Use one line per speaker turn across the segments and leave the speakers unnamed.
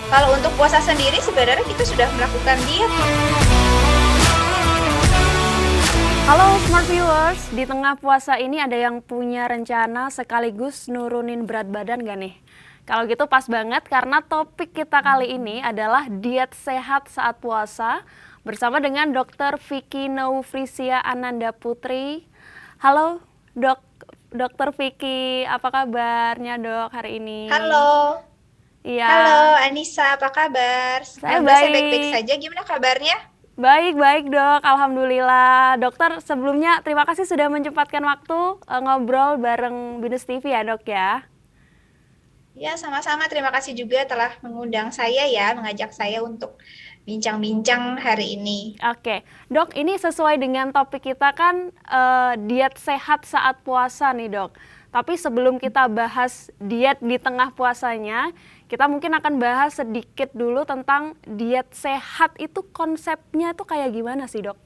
Kalau untuk puasa sendiri sebenarnya kita sudah melakukan diet.
Halo Smart Viewers, di tengah puasa ini ada yang punya rencana sekaligus nurunin berat badan gak nih? Kalau gitu pas banget karena topik kita kali ini adalah diet sehat saat puasa bersama dengan Dr. Vicky Naufrisia Ananda Putri. Halo Dr. Vicky, apa kabarnya dok hari ini?
Halo, halo
Iya,
Anissa, apa kabar?
saya
Alhamdulillah saya baik-baik
baik.
saja. Gimana kabarnya?
Baik dok, alhamdulillah. Dokter sebelumnya terima kasih sudah menyempatkan waktu ngobrol bareng Binus TV ya dok ya.
Ya, sama-sama. Terima kasih juga telah mengundang saya ya, mengajak saya untuk bincang-bincang hari ini.
Oke, dok ini sesuai dengan topik kita kan diet sehat saat puasa nih dok. Tapi sebelum kita bahas diet di tengah puasanya, kita mungkin akan bahas sedikit dulu tentang diet sehat itu konsepnya tuh kayak gimana sih dok?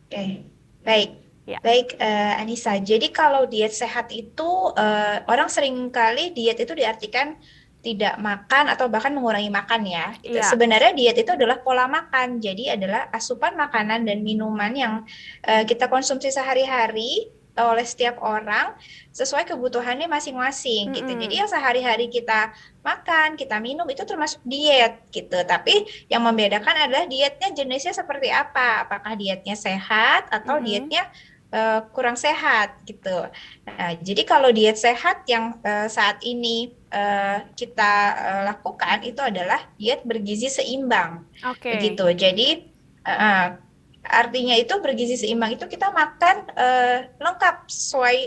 Oke, baik.
Ya,
Baik, Anissa. Jadi kalau diet sehat itu, orang seringkali diet itu diartikan tidak makan atau bahkan mengurangi makan ya. Gitu.
iya.
Sebenarnya diet itu adalah pola makan. Jadi adalah asupan makanan dan minuman yang kita konsumsi sehari-hari oleh setiap orang sesuai kebutuhannya masing-masing gitu. Jadi
Mm-mm.
yang sehari-hari kita makan, kita minum itu termasuk diet gitu. Tapi yang membedakan adalah dietnya jenisnya seperti apa. Apakah dietnya sehat atau
Mm-mm.
dietnya kurang sehat gitu. Nah, jadi kalau diet sehat yang saat ini kita lakukan itu adalah diet bergizi seimbang
Oke.
begitu. Jadi uh, artinya itu bergizi seimbang itu kita makan lengkap sesuai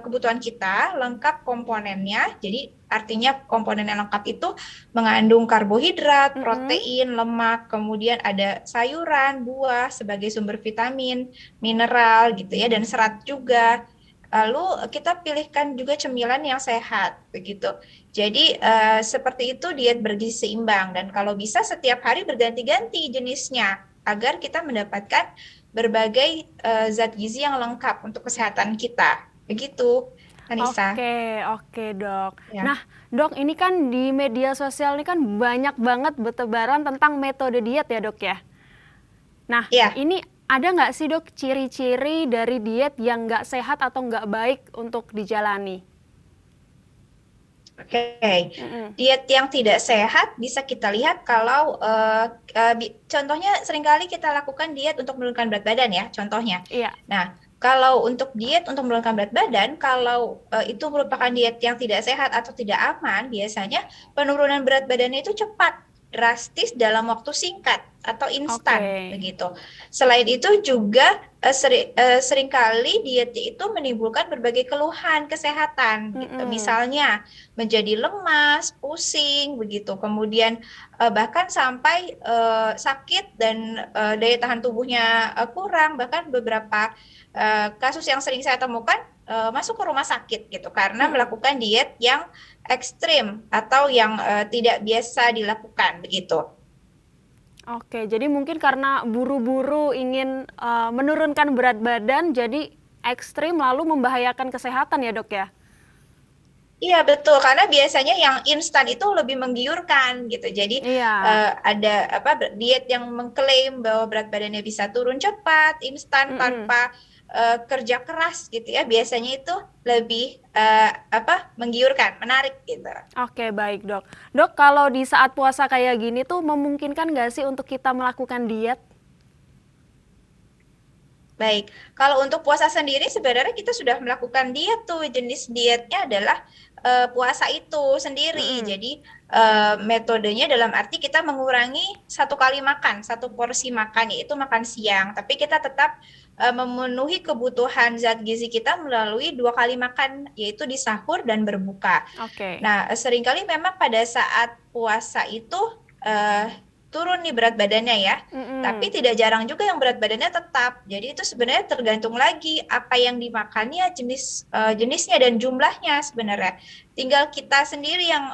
kebutuhan kita, lengkap komponennya. Jadi artinya komponen yang lengkap itu mengandung karbohidrat,
Mm-mm.
protein, lemak, kemudian ada sayuran, buah sebagai sumber vitamin, mineral gitu ya, dan serat juga. Lalu kita pilihkan juga cemilan yang sehat begitu. Jadi seperti itu diet bergizi seimbang dan kalau bisa setiap hari berganti-ganti jenisnya agar kita mendapatkan berbagai zat gizi yang lengkap untuk kesehatan kita. Begitu, Anissa.
Oke dok.
Ya.
Nah dok ini kan di media sosial ini kan banyak banget bertebaran tentang metode diet ya dok ya. Nah
Iya.
ini ada nggak sih dok ciri-ciri dari diet yang nggak sehat atau nggak baik untuk dijalani?
Oke,
Mm-mm.
diet yang tidak sehat bisa kita lihat kalau contohnya seringkali kita lakukan diet untuk menurunkan berat badan ya, contohnya.
Iya.
Nah, kalau untuk diet untuk menurunkan berat badan, kalau itu merupakan diet yang tidak sehat atau tidak aman, biasanya penurunan berat badannya itu cepat, drastis dalam waktu singkat atau
Oke.
instan begitu. Selain itu juga seringkali dietnya itu menimbulkan berbagai keluhan kesehatan gitu.
Mm-mm.
Misalnya menjadi lemas, pusing begitu. Kemudian bahkan sampai sakit dan daya tahan tubuhnya kurang. Bahkan beberapa kasus yang sering saya temukan masuk ke rumah sakit gitu karena
Mm-mm.
melakukan diet yang ekstrim atau yang tidak biasa dilakukan begitu.
Oke, jadi mungkin karena buru-buru ingin menurunkan berat badan, jadi ekstrim lalu membahayakan kesehatan ya dok ya?
Iya betul karena biasanya yang instan itu lebih menggiurkan gitu. Jadi
Iya.
ada apa diet yang mengklaim bahwa berat badannya bisa turun cepat, instan
Mm-mm.
tanpa kerja keras gitu ya. Biasanya itu lebih apa menggiurkan, menarik gitu.
Oke, baik dok. Dok, kalau di saat puasa kayak gini tuh memungkinkan nggak sih untuk kita melakukan diet?
Baik, kalau untuk puasa sendiri sebenarnya kita sudah melakukan diet tuh. Jenis dietnya adalah puasa itu sendiri.
Mm-mm.
Jadi metodenya dalam arti kita mengurangi satu kali makan, satu porsi makan yaitu makan siang. Tapi kita tetap memenuhi kebutuhan zat gizi kita melalui dua kali makan yaitu di sahur dan berbuka.
Oke.
Nah, seringkali memang pada saat puasa itu turun nih berat badannya ya. Tapi
Mm-mm.
tidak jarang juga yang berat badannya tetap. Jadi itu sebenarnya tergantung lagi apa yang dimakannya, jenisnya dan jumlahnya sebenarnya. Tinggal kita sendiri yang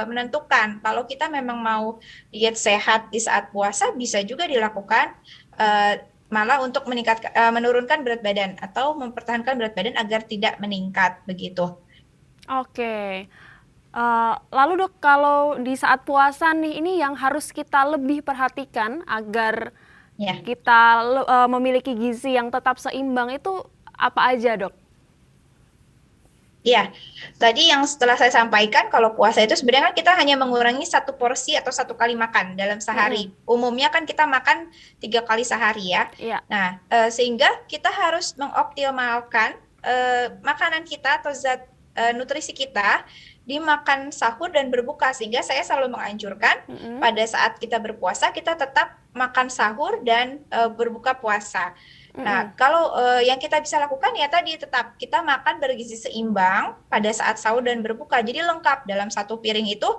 menentukan. Kalau kita memang mau diet sehat di saat puasa bisa juga dilakukan malah untuk menurunkan berat badan atau mempertahankan berat badan agar tidak meningkat begitu.
Oke. Lalu Dok, kalau di saat puasa nih, ini yang harus kita lebih perhatikan agar
Ya.
kita memiliki gizi yang tetap seimbang itu apa aja, Dok?
Iya, tadi yang setelah saya sampaikan kalau puasa itu sebenarnya kan kita hanya mengurangi satu porsi atau satu kali makan dalam
Mm-mm.
sehari. Umumnya kan kita makan 3 kali sehari ya.
Iya.
Nah, sehingga kita harus mengoptimalkan makanan kita atau zat nutrisi kita dimakan sahur dan berbuka. Sehingga saya selalu menganjurkan
Mm-mm.
pada saat kita berpuasa kita tetap makan sahur dan berbuka puasa. Nah,
Mm-mm.
kalau yang kita bisa lakukan ya tadi tetap kita makan bergizi seimbang pada saat sahur dan berbuka. Jadi lengkap dalam satu piring itu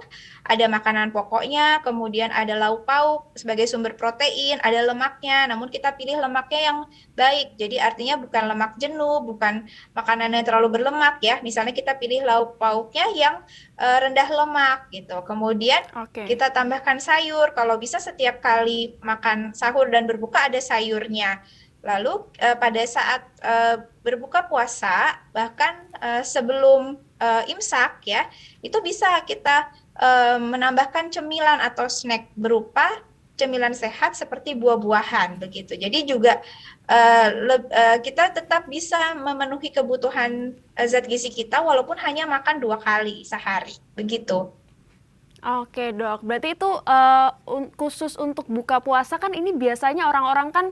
ada makanan pokoknya, kemudian ada lauk pauk sebagai sumber protein, ada lemaknya. Namun kita pilih lemaknya yang baik. Jadi artinya bukan lemak jenuh, bukan makanan yang terlalu berlemak ya. Misalnya kita pilih lauk pauknya yang rendah lemak gitu. Kemudian
Oke.
kita tambahkan sayur. Kalau bisa setiap kali makan sahur dan berbuka ada sayurnya. Lalu pada saat berbuka puasa, bahkan sebelum imsak ya, itu bisa kita menambahkan cemilan atau snack berupa cemilan sehat seperti buah-buahan begitu. Jadi juga kita tetap bisa memenuhi kebutuhan zat gizi kita walaupun hanya makan 2 kali sehari begitu.
Oke, Dok. Berarti itu khusus untuk buka puasa kan ini biasanya orang-orang kan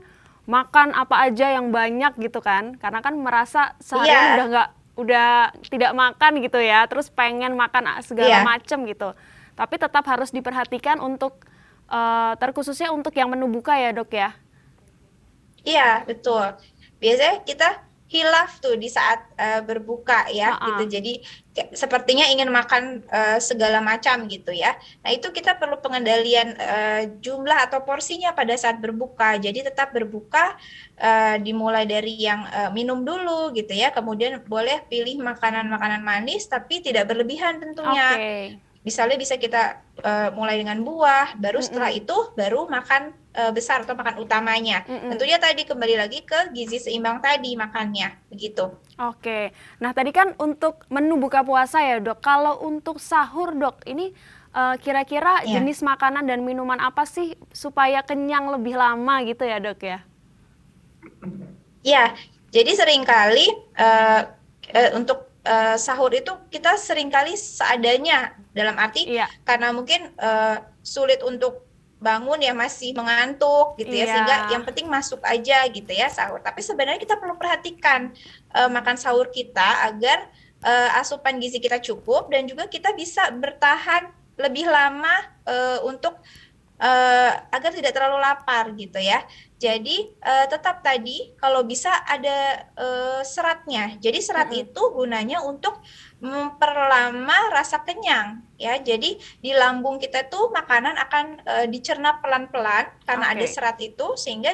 makan apa aja yang banyak gitu kan. Karena kan merasa seharian
Iya,
udah tidak makan gitu ya. Terus pengen makan segala
iya.
macem gitu. Tapi tetap harus diperhatikan untuk terkhususnya untuk yang menu buka ya, Dok ya.
Iya, betul. Biasanya kita hilaf tuh di saat berbuka ya, gitu.
Ha-ha.
Jadi sepertinya ingin makan segala macam gitu ya. Nah, itu kita perlu pengendalian jumlah atau porsinya pada saat berbuka. Jadi tetap berbuka dimulai dari yang minum dulu gitu ya. Kemudian boleh pilih makanan-makanan manis tapi tidak berlebihan tentunya.
Oke.
Misalnya bisa kita mulai dengan buah, baru setelah
Mm-mm.
itu baru makan besar atau makan utamanya.
Mm-mm.
Tentunya tadi kembali lagi ke gizi seimbang tadi makannya, begitu.
Oke. Nah, tadi kan untuk menu buka puasa ya, Dok. Kalau untuk sahur, Dok, ini kira-kira
Ya,
jenis makanan dan minuman apa sih supaya kenyang lebih lama gitu ya, Dok ya?
ya. Jadi seringkali eh, untuk sahur itu kita seringkali seadanya dalam arti
Iya.
karena mungkin sulit untuk bangun ya masih mengantuk gitu ya
Iya.
sehingga yang penting masuk aja gitu ya sahur. Tapi sebenarnya kita perlu perhatikan makan sahur kita agar asupan gizi kita cukup dan juga kita bisa bertahan lebih lama untuk agar tidak terlalu lapar gitu ya. Jadi tetap tadi kalau bisa ada seratnya. Jadi serat
Mm-mm.
itu gunanya untuk memperlama rasa kenyang ya. Jadi di lambung kita tuh makanan akan dicerna pelan-pelan karena ada
Oke.
serat itu sehingga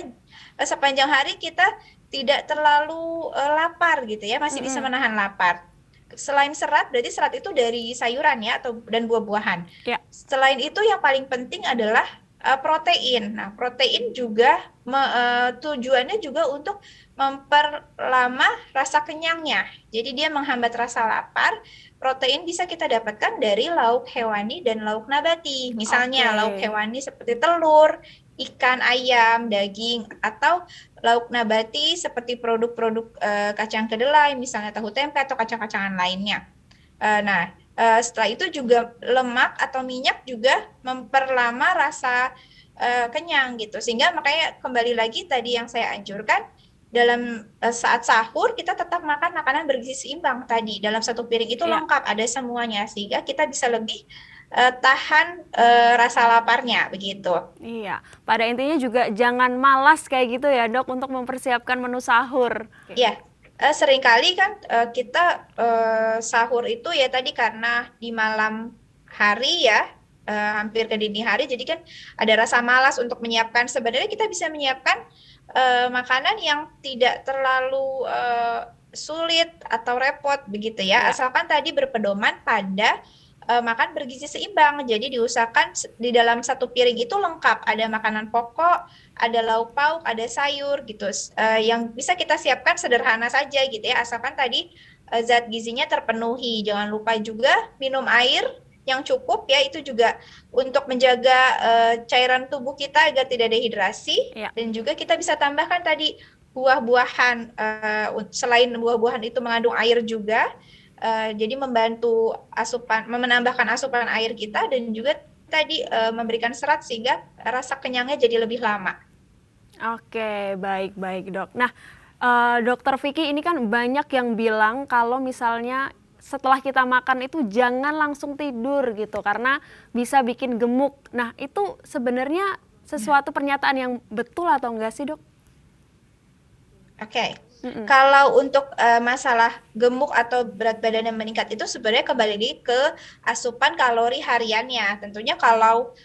sepanjang hari kita tidak terlalu lapar gitu ya, masih bisa
Mm-mm.
menahan lapar. Selain serat, berarti serat itu dari sayuran ya atau dan buah-buahan.
Ya.
Selain itu yang paling penting adalah protein. Nah, protein juga tujuannya juga untuk memperlama rasa kenyangnya. Jadi dia menghambat rasa lapar. Protein bisa kita dapatkan dari lauk hewani dan lauk nabati. Misalnya
Oke.
lauk hewani seperti telur, ikan, ayam, daging, atau lauk nabati seperti produk-produk kacang kedelai, misalnya tahu tempe atau kacang-kacangan lainnya. Nah, setelah itu juga lemak atau minyak juga memperlama rasa kenyang gitu. Sehingga makanya kembali lagi tadi yang saya anjurkan dalam saat sahur kita tetap makan makanan bergizi seimbang tadi. Dalam satu piring itu
Ya.
lengkap ada semuanya sehingga kita bisa lebih tahan rasa laparnya begitu.
Iya. Pada intinya juga jangan malas kayak gitu ya, Dok, untuk mempersiapkan menu sahur. Oke.
Ya, seringkali kan kita sahur itu ya tadi karena di malam hari ya, hampir ke dini hari, jadi kan ada rasa malas untuk menyiapkan. Sebenarnya kita bisa menyiapkan makanan yang tidak terlalu sulit atau repot begitu ya,
Iya.
asalkan tadi berpedoman pada makan bergizi seimbang. Jadi diusahakan di dalam satu piring itu lengkap, ada makanan pokok, ada lauk pauk, ada sayur gitu. Yang bisa kita siapkan sederhana saja gitu ya, asalkan tadi zat gizinya terpenuhi. Jangan lupa juga minum air yang cukup ya, itu juga untuk menjaga cairan tubuh kita agar tidak dehidrasi.
Ya.
Dan juga kita bisa tambahkan tadi buah-buahan, selain buah-buahan itu mengandung air juga, jadi membantu menambahkan asupan air kita, dan juga tadi memberikan serat sehingga rasa kenyangnya jadi lebih lama.
Oke, baik-baik dok. Nah, dokter Vicky, ini kan banyak yang bilang kalau misalnya setelah kita makan itu jangan langsung tidur gitu karena bisa bikin gemuk. Nah, itu sebenarnya sesuatu pernyataan yang betul atau enggak sih dok?
Oke. Kalau untuk masalah gemuk atau berat badan yang meningkat itu sebenarnya kembali lagi ke asupan kalori hariannya. Tentunya kalau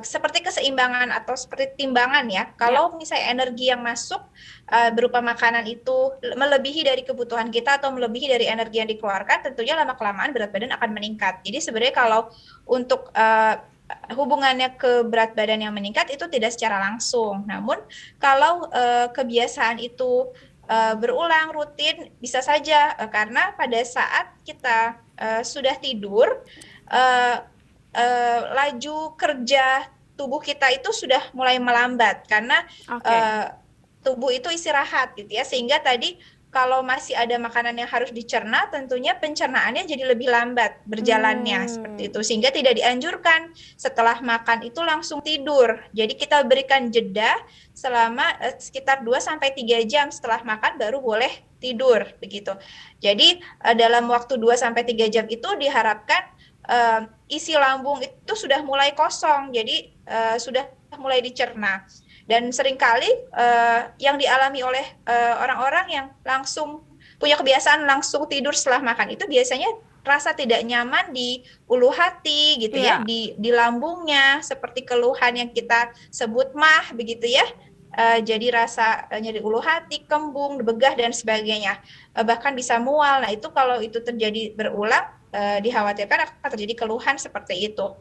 seperti keseimbangan atau seperti timbangan ya, kalau misalnya energi yang masuk berupa makanan itu melebihi dari kebutuhan kita atau melebihi dari energi yang dikeluarkan, tentunya lama-kelamaan berat badan akan meningkat. Jadi sebenarnya kalau untuk hubungannya ke berat badan yang meningkat itu tidak secara langsung. Namun kalau kebiasaan itu berulang rutin, bisa saja karena pada saat kita sudah tidur, laju kerja tubuh kita itu sudah mulai melambat karena tubuh itu istirahat gitu ya, sehingga tadi kalau masih ada makanan yang harus dicerna, tentunya pencernaannya jadi lebih lambat berjalannya seperti itu, sehingga tidak dianjurkan setelah makan itu langsung tidur. Jadi kita berikan jeda selama sekitar 2-3 jam setelah makan baru boleh tidur begitu. Jadi dalam waktu 2-3 jam itu diharapkan isi lambung itu sudah mulai kosong, jadi sudah mulai dicerna. Dan seringkali yang dialami oleh orang-orang yang langsung punya kebiasaan langsung tidur setelah makan itu biasanya rasa tidak nyaman di ulu hati gitu ya, di lambungnya, seperti keluhan yang kita sebut MAH begitu ya. Jadi rasa nyeri ulu hati, kembung, begah dan sebagainya, bahkan bisa mual. Nah itu kalau itu terjadi berulang, dikhawatirkan akan terjadi keluhan seperti itu.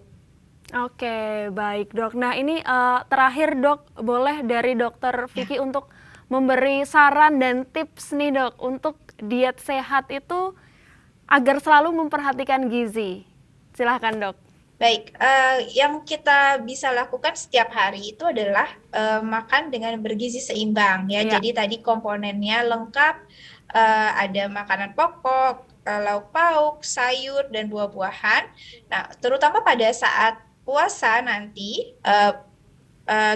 Oke, baik dok. Nah ini terakhir dok, boleh dari dokter Vicky untuk memberi saran dan tips nih dok untuk diet sehat itu agar selalu memperhatikan gizi. Silahkan dok.
Baik, yang kita bisa lakukan setiap hari itu adalah makan dengan bergizi seimbang ya. Jadi tadi komponennya lengkap, ada makanan pokok, lauk pauk, sayur dan buah-buahan. Nah, terutama pada saat puasa nanti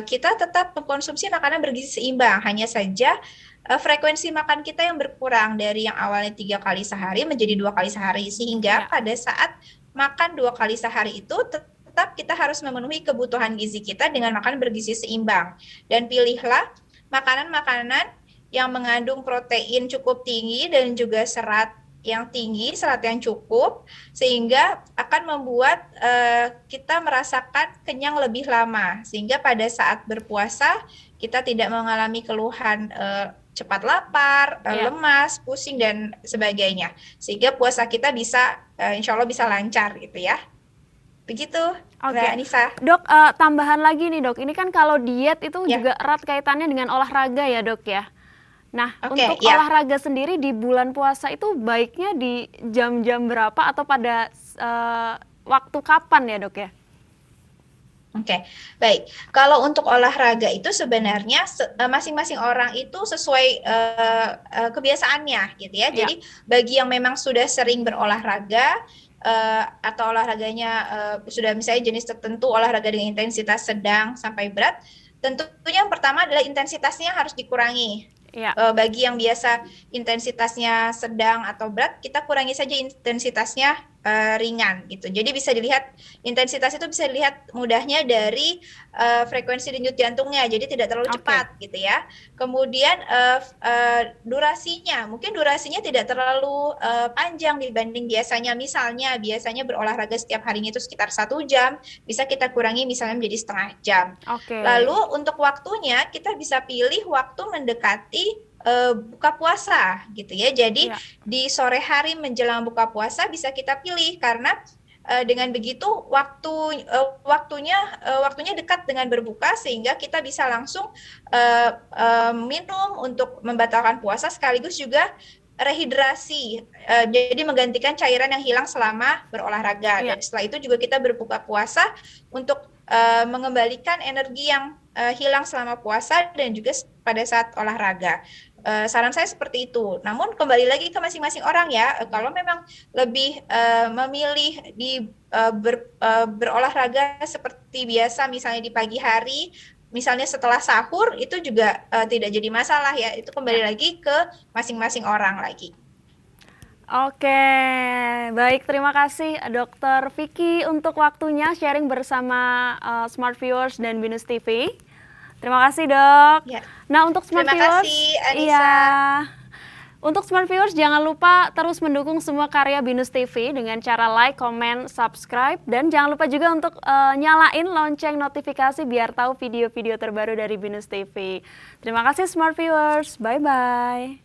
kita tetap mengkonsumsi makanan bergizi seimbang, hanya saja frekuensi makan kita yang berkurang dari yang awalnya 3 kali sehari menjadi 2 kali sehari, sehingga pada saat makan 2 kali sehari itu tetap kita harus memenuhi kebutuhan gizi kita dengan makan bergizi seimbang, dan pilihlah makanan-makanan yang mengandung protein cukup tinggi dan juga serat yang tinggi, serat yang cukup, sehingga akan membuat kita merasakan kenyang lebih lama, sehingga pada saat berpuasa kita tidak mengalami keluhan cepat lapar, lemas, pusing dan sebagainya, sehingga puasa kita bisa insya Allah bisa lancar gitu ya. Begitu, Mbak Anissa.
Dok, tambahan lagi nih dok, ini kan kalau diet itu juga erat kaitannya dengan olahraga ya dok ya. Nah, untuk olahraga sendiri di bulan puasa itu baiknya di jam-jam berapa atau pada waktu kapan ya dok ya?
Oke, baik. Kalau untuk olahraga itu sebenarnya masing-masing orang itu sesuai kebiasaannya gitu ya. Jadi bagi yang memang sudah sering berolahraga atau olahraganya sudah misalnya jenis tertentu, olahraga dengan intensitas sedang sampai berat, tentunya yang pertama adalah intensitasnya harus dikurangi. Bagi yang biasa intensitasnya sedang atau berat, kita kurangi saja intensitasnya ringan gitu. Jadi bisa dilihat intensitas itu bisa dilihat mudahnya dari frekuensi denyut jantungnya, jadi tidak terlalu cepat gitu ya. Kemudian durasinya, mungkin durasinya tidak terlalu panjang dibanding biasanya. Misalnya biasanya berolahraga setiap harinya itu sekitar 1 jam, bisa kita kurangi misalnya menjadi setengah jam. Lalu untuk waktunya kita bisa pilih waktu mendekati buka puasa gitu ya. Jadi di sore hari menjelang buka puasa bisa kita pilih, karena dengan begitu waktunya dekat dengan berbuka, sehingga kita bisa langsung minum untuk membatalkan puasa, sekaligus juga rehidrasi, jadi menggantikan cairan yang hilang selama berolahraga. Dan setelah itu juga kita berbuka puasa untuk mengembalikan energi yang hilang selama puasa dan juga pada saat olahraga. Saran saya seperti itu. Namun kembali lagi ke masing-masing orang ya. Kalau memang lebih memilih berolahraga seperti biasa, misalnya di pagi hari, misalnya setelah sahur, itu juga tidak jadi masalah ya. Itu kembali lagi ke masing-masing orang lagi.
Oke, baik, terima kasih Dokter Vicky untuk waktunya sharing bersama Smart Viewers dan Binus TV. Terima kasih, Dok.
Ya.
Nah, untuk Smart
Terima
Viewers,
kasih, Anissa.
iya. Untuk Smart Viewers, jangan lupa terus mendukung semua karya Binus TV dengan cara like, comment, subscribe, dan jangan lupa juga untuk nyalain lonceng notifikasi biar tahu video-video terbaru dari Binus TV. Terima kasih Smart Viewers, bye-bye.